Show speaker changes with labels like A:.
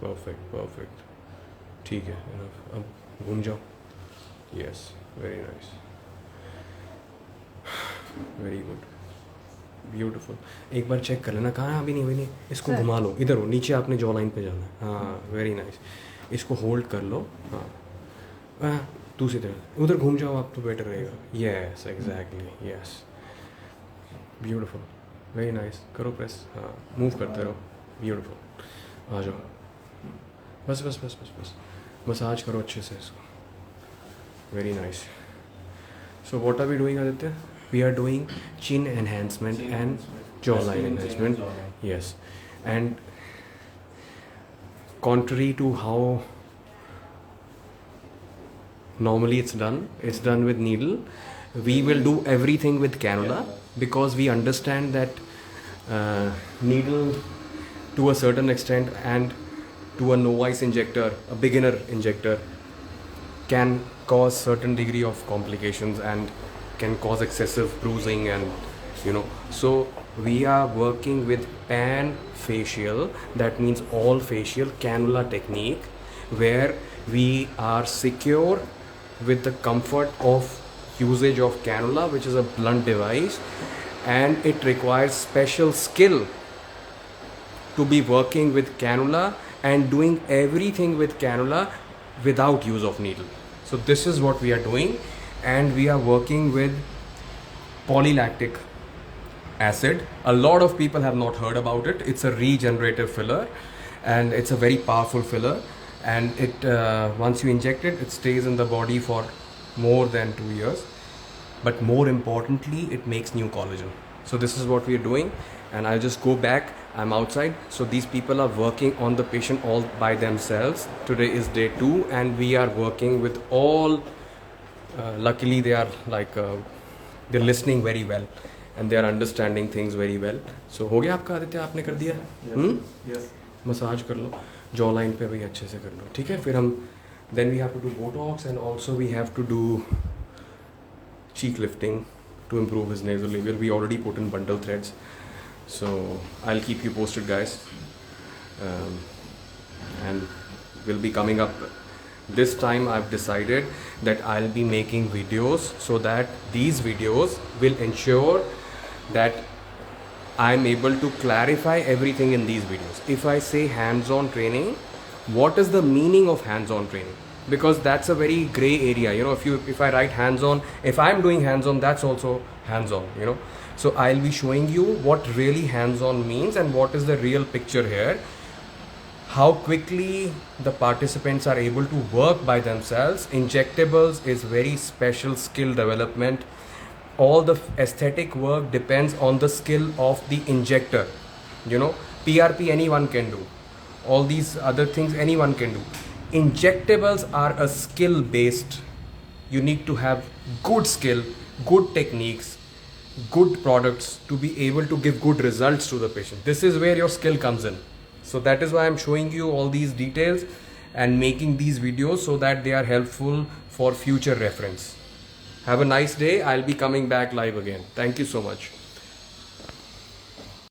A: Perfect perfect, ठीक है enough. अब घूम जाओ. Yes, very nice, very good, beautiful. एक बार चेक कर लेना. कहाँ है? अभी नहीं, अभी नहीं. इसको
B: Sir.
A: घुमा लो इधर. हो नीचे आपने जॉ लाइन पे जाना है. हाँ, वेरी नाइस. इसको होल्ड कर लो. हाँ हाँ, दूसरी तरफ उधर घूम जाओ आप तो बेटर रहेगा. Yes exactly, yes, beautiful, very nice. करो प्रेस. हाँ, मूव करते रहो. ब्यूटीफुल. आ जाओ. बस बस बस बस बस मसाज करो अच्छे से इसको. Very nice. So what are we doing, Aditya? We are doing chin enhancement and jawline enhancement. Yes. And contrary to how normally it's done with needle. We will do everything with cannula because we understand that needle to a certain extent and to a novice injector, a beginner injector, can cause certain degree of complications and can cause excessive bruising and so we are working with pan facial, that means all facial cannula technique, where we are secure with the comfort of usage of cannula, which is a blunt device, and it requires special skill to be working with cannula and doing everything with cannula without use of needle. So this is what we are doing, and we are working with polylactic acid. A lot of people have not heard about it. It's a regenerative filler and it's a very powerful filler, and it once you inject it, it stays in the body for more than 2 years, but more importantly it makes new collagen. So this is what we are doing, and I'll just go back. I'm outside. So these people are working on the patient all by themselves. Today is day 2 and we are working with all luckily they are like they're listening very well and they are understanding things very well. So हो गया आपका आदित्य? आपने कर दिया?
C: Yes.
A: Massage कर लो jaw line पे भी अच्छे से कर लो. ठीक है, फिर हम then we have to do botox and also we have to do cheek lifting to improve his nasolabial. We already put in bundle threads, so I'll keep you posted, guys. And we'll be coming up. This time I've decided that I'll be making videos so that these videos will ensure that I'm able to clarify everything in these videos. If I say hands-on training, what is the meaning of hands-on training? Because that's a very gray area. If I write hands-on, if I'm doing hands-on, that's also hands-on. So I'll be showing you what really hands-on means and what is the real picture here. How quickly the participants are able to work by themselves. Injectables is very special skill development. All the aesthetic work depends on the skill of the injector. PRP anyone can do. All these other things anyone can do. Injectables are a skill based. You need to have good skill, good techniques, good products to be able to give good results to the patient. This is where your skill comes in. So that is why I'm showing you all these details and making these videos so that they are helpful for future reference. Have a nice day. I'll be coming back live again. Thank you so much.